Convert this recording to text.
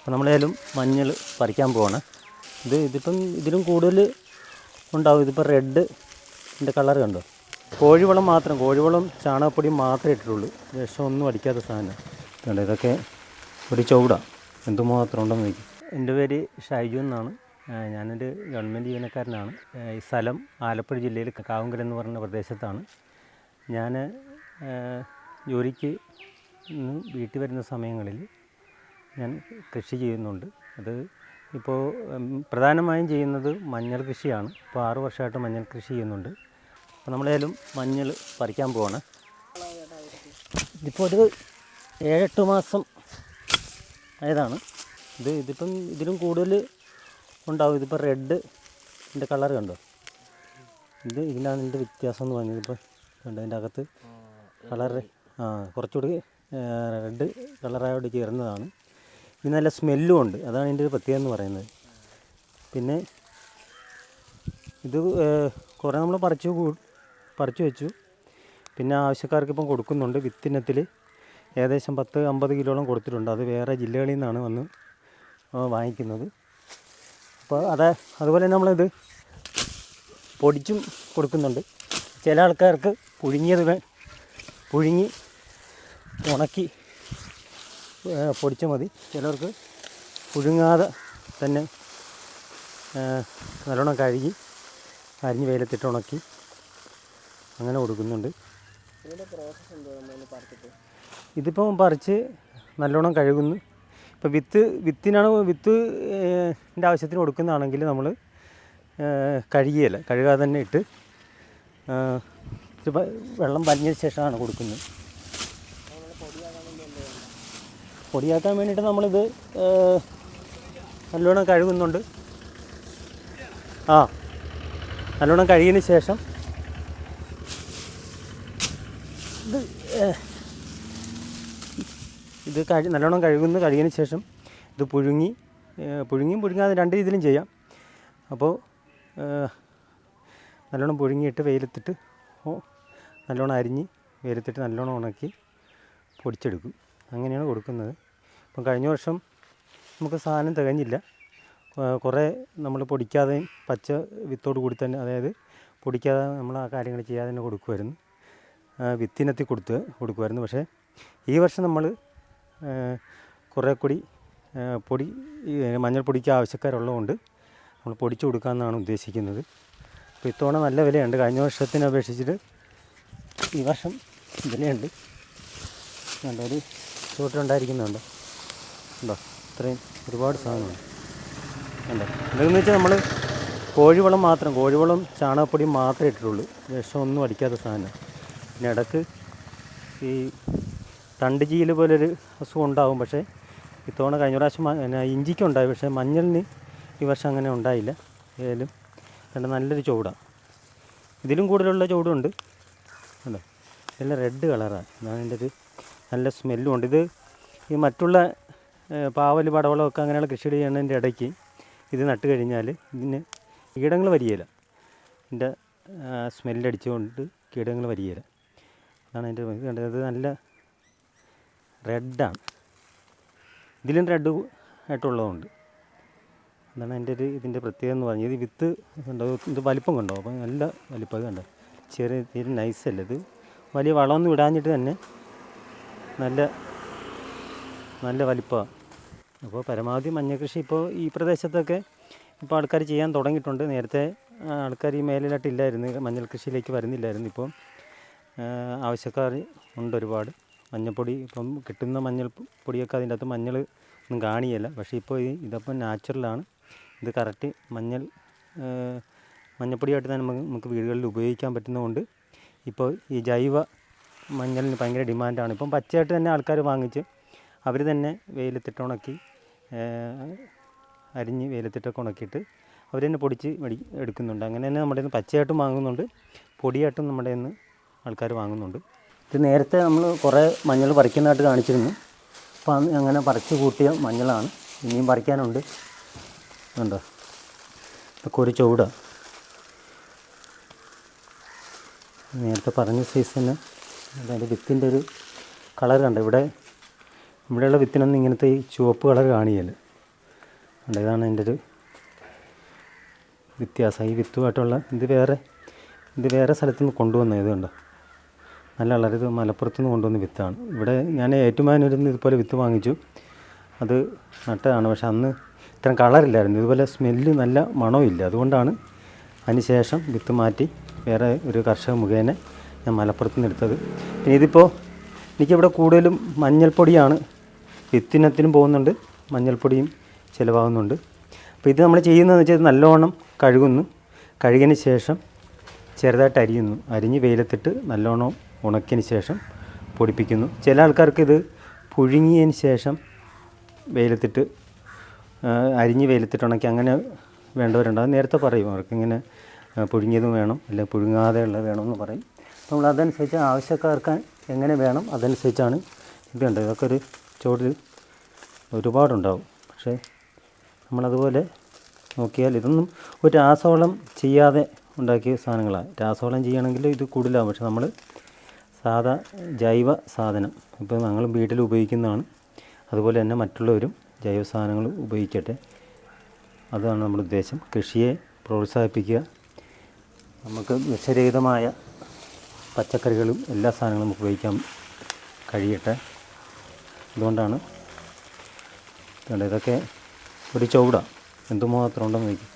അപ്പോൾ നമ്മളേലും മഞ്ഞൾ പറിക്കാൻ പോവാണ്. ഇതിപ്പം ഇതിലും കൂടുതൽ ഉണ്ടാവും. ഇതിപ്പോൾ റെഡിൻ്റെ കളർ കണ്ടോ. കോഴിവളം മാത്രം, കോഴിവളം ചാണകപ്പൊടി മാത്രമേ ഇട്ടിട്ടുള്ളൂ. വിഷമൊന്നും അടിക്കാത്ത സാധനം കണ്ടോ. ഇതൊക്കെ ഒരു ചുവട എന്തുമാത്രം ഉണ്ടെന്ന് നോക്കി. എൻ്റെ പേര് ഷൈജു എന്നാണ്. ഞാനൊരു ഗവൺമെൻറ് ജീവനക്കാരനാണ്. ഈ സ്ഥലം ആലപ്പുഴ ജില്ലയിൽ കാവുങ്കൽ എന്ന് പറയുന്ന പ്രദേശത്താണ്. ഞാൻ ജോലിക്ക് വീട്ടിൽ വരുന്ന സമയങ്ങളിൽ ഞാൻ കൃഷി ചെയ്യുന്നുണ്ട്. അത് ഇപ്പോൾ പ്രധാനമായും ചെയ്യുന്നത് മഞ്ഞൾ കൃഷിയാണ്. ഇപ്പോൾ 6 വർഷമായിട്ട് മഞ്ഞൾ കൃഷി ചെയ്യുന്നുണ്ട്. അപ്പോൾ നമ്മളേലും മഞ്ഞൾ പറിക്കാൻ പോവാണ്. ഇതിപ്പോൾ ഒരു 7-8 മാസം ആയതാണ്. ഇതിപ്പം ഇതിലും കൂടുതൽ ഉണ്ടാവും. ഇതിപ്പോൾ റെഡിൻ്റെ കളർ കണ്ടോ. ഇതിലാണ് ഇതിൻ്റെ വ്യത്യാസം എന്ന് പറഞ്ഞത്. ഇപ്പോൾ കണ്ടോ, അതിൻ്റെ അകത്ത് കളറ് കുറച്ചുകൂടി റെഡ് കളറായോട് ചേർന്നതാണ്. ഇത് നല്ല സ്മെല്ലും ഉണ്ട്. അതാണ് ഇതിൻ്റെ ഒരു പ്രത്യേകത എന്ന് പറയുന്നത്. പിന്നെ ഇത് കുറേ നമ്മൾ പറിച്ചു വെച്ചു. പിന്നെ ആവശ്യക്കാർക്ക് ഇപ്പം കൊടുക്കുന്നുണ്ട്. വിത്തിനത്തിൽ ഏകദേശം 10-50 കിലോളം കൊടുത്തിട്ടുണ്ട്. അത് വേറെ ജില്ലകളിൽ നിന്നാണ് വന്ന് വാങ്ങിക്കുന്നത്. അപ്പോൾ അതുപോലെ നമ്മളിത് പൊടിച്ചും കൊടുക്കുന്നുണ്ട്. ചില ആൾക്കാർക്ക് പുഴുങ്ങി ഉണക്കി പൊടിച്ച മതി. ചിലർക്ക് പുഴുങ്ങാതെ തന്നെ നല്ലോണം കഴുകി അരിഞ്ഞ് വെയിലത്തിട്ട് ഉണക്കി അങ്ങനെ കൊടുക്കുന്നുണ്ട്. ഇതിപ്പം പറിച്ച് നല്ലോണം കഴുകുന്നു. ഇപ്പോൾ വിത്തിൻ്റെ ആവശ്യത്തിന് കൊടുക്കുന്നതാണെങ്കിൽ നമ്മൾ കഴുകാതെ തന്നെ ഇട്ട് വെള്ളം വലിഞ്ഞതിന് ശേഷമാണ് കൊടുക്കുന്നത്. പൊടിയാക്കാൻ വേണ്ടിയിട്ട് നമ്മളിത് നല്ലോണം കഴുകുന്നുണ്ട്. നല്ലോണം കഴുകിയതിന് ശേഷം നല്ലോണം കഴുകിയതിന് ശേഷം ഇത് പുഴുങ്ങാതെ 2 രീതിയിലും ചെയ്യാം. അപ്പോൾ നല്ലോണം പുഴുങ്ങിയിട്ട് വെയിലത്തിട്ട് നല്ലോണം അരിഞ്ഞ് വെയിലത്തിട്ട് നല്ലോണം ഉണക്കി പൊടിച്ചെടുക്കും. അങ്ങനെയാണ് കൊടുക്കുന്നത്. ഇപ്പം കഴിഞ്ഞ വർഷം നമുക്ക് സാധനം തികഞ്ഞില്ല. കുറേ നമ്മൾ പൊടിക്കാതെയും പച്ച വിത്തോട് കൂടി തന്നെ, അതായത് പൊടിക്കാതെ നമ്മൾ ആ കാര്യങ്ങൾ ചെയ്യാതെ തന്നെ കൊടുക്കുമായിരുന്നു. വിത്തിനത്തിൽ കൊടുക്കുമായിരുന്നു. പക്ഷേ ഈ വർഷം നമ്മൾ കുറേ കൂടി മഞ്ഞൾപ്പൊടിക്ക് ആവശ്യക്കാരുള്ളതുകൊണ്ട് നമ്മൾ പൊടിച്ചു കൊടുക്കാമെന്നാണ് ഉദ്ദേശിക്കുന്നത്. അപ്പോൾ ഇത്തവണ നല്ല വിലയുണ്ട്. കഴിഞ്ഞ വർഷത്തിനെ അപേക്ഷിച്ചിട്ട് ഈ വർഷം വിലയുണ്ട്. കണ്ടോ, ഒരു ചൂട്ടുണ്ടായിരിക്കുന്നുണ്ടോ ഉണ്ടോ. ഇത്രയും ഒരുപാട് സാധനമാണ് ഉണ്ടോ. എന്താണെന്ന് വെച്ചാൽ നമ്മൾ കോഴിവളം ചാണകപ്പൊടി മാത്രമേ ഇട്ടിട്ടുള്ളൂ. വിഷമൊന്നും അടിക്കാത്ത സാധനം. പിന്നെ ഇടയ്ക്ക് ഈ തണ്ട് ചീല് പോലൊരു അസുഖം ഉണ്ടാകും. പക്ഷേ ഇത്തവണ കഴിഞ്ഞ പ്രാവശ്യം ഇഞ്ചിക്കുണ്ടായി. പക്ഷേ മഞ്ഞളിന് ഈ വർഷം അങ്ങനെ ഉണ്ടായില്ല. ഏതായാലും കണ്ട നല്ലൊരു ചുവടാണ്. ഇതിലും കൂടുതലുള്ള ചുവടുണ്ട് കണ്ടോ. ഇതെല്ലാം റെഡ് കളറാണ്. അതാണ് ഇതിൻ്റെ ഒരു നല്ല സ്മെല്ലും ഉണ്ട്. ഇത് ഈ മറ്റുള്ള പാവൽ പടവളമൊക്കെ അങ്ങനെയുള്ള കൃഷി ചെയ്യുന്നതിൻ്റെ ഇടയ്ക്ക് ഇത് നട്ട് കഴിഞ്ഞാൽ ഇതിന് കീടങ്ങൾ വരികയില്ല. ഇതിൻ്റെ സ്മെല്ലടിച്ചുകൊണ്ട് കീടങ്ങൾ വരികയില്ല. അതാണ് അതിൻ്റെ കണ്ടത്. ഇത് നല്ല റെഡാണ്. ഇതിലും റെഡ് ആയിട്ടുള്ളതുണ്ട്. അതാണ് ഇതിൻ്റെ പ്രത്യേകത എന്ന് പറഞ്ഞത്. ഇത് വിത്ത് കണ്ടോ, ഇത് വലിപ്പം കണ്ടോ. അപ്പോൾ നല്ല വലിപ്പം. അത് കണ്ടോ, തീരെ നൈസല്ല. ഇത് വലിയ വളമൊന്നും ഇടാഞ്ഞിട്ട് തന്നെ നല്ല വലിപ്പമാണ്. അപ്പോൾ പരമാവധി മഞ്ഞൾ കൃഷി ഇപ്പോൾ ഈ പ്രദേശത്തൊക്കെ ഇപ്പോൾ ആൾക്കാർ ചെയ്യാൻ തുടങ്ങിയിട്ടുണ്ട്. നേരത്തെ ആൾക്കാർ ഈ മേലിലായിട്ടില്ലായിരുന്നു, മഞ്ഞൾ കൃഷിയിലേക്ക് വരുന്നില്ലായിരുന്നു. ഇപ്പം ആവശ്യക്കാർ ഉണ്ട് ഒരുപാട്. മഞ്ഞൾപ്പൊടി ഇപ്പം കിട്ടുന്ന മഞ്ഞൾ പൊടിയൊക്കെ അതിൻ്റെ അകത്ത് മഞ്ഞൾ ഒന്നും കാണിയല്ല. പക്ഷേ ഇപ്പോൾ ഇതപ്പം നാച്ചുറലാണ്. ഇത് കറക്റ്റ് മഞ്ഞൾപ്പൊടിയായിട്ട് തന്നെ നമുക്ക് വീടുകളിൽ ഉപയോഗിക്കാൻ പറ്റുന്നതുകൊണ്ട് ഇപ്പോൾ ഈ ജൈവ മഞ്ഞളിന് ഭയങ്കര ഡിമാൻഡാണ്. ഇപ്പം പച്ചയായിട്ട് തന്നെ ആൾക്കാർ വാങ്ങിച്ച് അവർ തന്നെ വെയിലത്തിട്ട് ഉണക്കി അരിഞ്ഞ് വെയിലത്തിട്ടൊക്കെ ഉണക്കിയിട്ട് അവർ തന്നെ പൊടിച്ച് എടുക്കുന്നുണ്ട്. അങ്ങനെ തന്നെ നമ്മുടെ നിന്ന് പച്ചയായിട്ടും വാങ്ങുന്നുണ്ട്, പൊടിയായിട്ടും നമ്മുടെ നിന്ന് ആൾക്കാർ വാങ്ങുന്നുണ്ട്. ഇത് നേരത്തെ നമ്മൾ കുറേ മഞ്ഞൾ പറിക്കുന്നതായിട്ട് കാണിച്ചിരുന്നു. അപ്പോൾ അങ്ങനെ പറിച്ച് കൂട്ടിയ മഞ്ഞളാണ്. ഇനിയും പറിക്കാനുണ്ട്. ഉണ്ടോ, ഇതൊക്കെ ഒരു ചുവട. നേരത്തെ പറഞ്ഞ സൈസ് തന്നെ. അതിൻ്റെ വിത്തിൻ്റെ ഒരു കളർ കണ്ടോ. ഇവിടെയുള്ള വിത്തിനൊന്നും ഇങ്ങനത്തെ ഈ ചുവപ്പ് കളർ കാണിയല്ല. ഉണ്ട്. ഇതാണ് അതിൻ്റെ ഒരു വ്യത്യാസം. ഈ വിത്തുമായിട്ടുള്ള ഇത് വേറെ സ്ഥലത്തു നിന്ന് കൊണ്ടുവന്ന ഇത് കണ്ടോ, നല്ല കളർ. ഇത് മലപ്പുറത്ത് നിന്ന് കൊണ്ടുവന്ന വിത്താണ്. ഇവിടെ ഞാൻ ഏറ്റുമാനൂരിൽ ഇതുപോലെ വിത്ത് വാങ്ങിച്ചു, അത് നട്ടതാണ്. പക്ഷെ അന്ന് ഇത്രയും കളറില്ലായിരുന്നു, ഇതുപോലെ സ്മെല്ല് നല്ല മണമില്ല. അതുകൊണ്ടാണ് അതിന് ശേഷം വിത്ത് മാറ്റി വേറെ ഒരു കർഷക മുഖേന ഞാൻ മലപ്പുറത്ത് നിന്ന് എടുത്തത്. പിന്നെ ഇതിപ്പോൾ എനിക്കിവിടെ കൂടുതലും മഞ്ഞൾപ്പൊടിയാണ്, വിത്തിനത്തിനും പോകുന്നുണ്ട്, മഞ്ഞൾപ്പൊടിയും ചിലവാകുന്നുണ്ട്. അപ്പോൾ ഇത് നമ്മൾ ചെയ്യുന്നതെന്ന് വെച്ചാൽ നല്ലോണം കഴുകുന്നു, കഴുകിയതിന് ശേഷം ചെറുതായിട്ട് അരിഞ്ഞ് വെയിലത്തിട്ട് നല്ലോണം ഉണക്കിയതിന് ശേഷം പൊടിപ്പിക്കുന്നു. ചില ആൾക്കാർക്ക് ഇത് പുഴുങ്ങിയതിന് ശേഷം വെയിലത്തിട്ട് അരിഞ്ഞ് വെയിലത്തിട്ട് ഉണക്കി അങ്ങനെ വേണ്ടവരുണ്ട്. അത് നേരത്തെ പറയും, അവർക്കിങ്ങനെ പുഴുങ്ങിയതും വേണം, അല്ലെങ്കിൽ പുഴുങ്ങാതെ ഉള്ളത് വേണമെന്ന് പറയും. നമ്മൾ അതനുസരിച്ച് ആവശ്യക്കാർക്ക് എങ്ങനെ വേണം അതനുസരിച്ചാണ് ഇത് കണ്ടത്. ഇതൊക്കെ ഒരു ചോട്ടിൽ ഒരുപാടുണ്ടാവും. പക്ഷേ നമ്മളതുപോലെ നോക്കിയാൽ ഇതൊന്നും ഒരു രാസവളം ചെയ്യാതെ ഉണ്ടാക്കിയ സാധനങ്ങളാണ്. രാസവളം ചെയ്യുകയാണെങ്കിൽ ഇത് കൂടുതലാകും. പക്ഷെ നമ്മൾ സാധാ ജൈവ സാധനം ഇപ്പോൾ ഞങ്ങൾ വീട്ടിൽ ഉപയോഗിക്കുന്നതാണ്, അതുപോലെ തന്നെ മറ്റുള്ളവരും ജൈവ സാധനങ്ങൾ ഉപയോഗിക്കട്ടെ, അതാണ് നമ്മുടെ ഉദ്ദേശം. കൃഷിയെ പ്രോത്സാഹിപ്പിക്കുക, നമുക്ക് വിഷരഹിതമായ പച്ചക്കറികളും എല്ലാ സാധനങ്ങളും നമുക്ക് ഉപയോഗിക്കാൻ കഴിയട്ടെ. അതുകൊണ്ടാണ് ഇതൊക്കെ ഒരു ചുവടാണ്, എന്തുമാത്രം ഉണ്ടെന്ന് നോക്കി.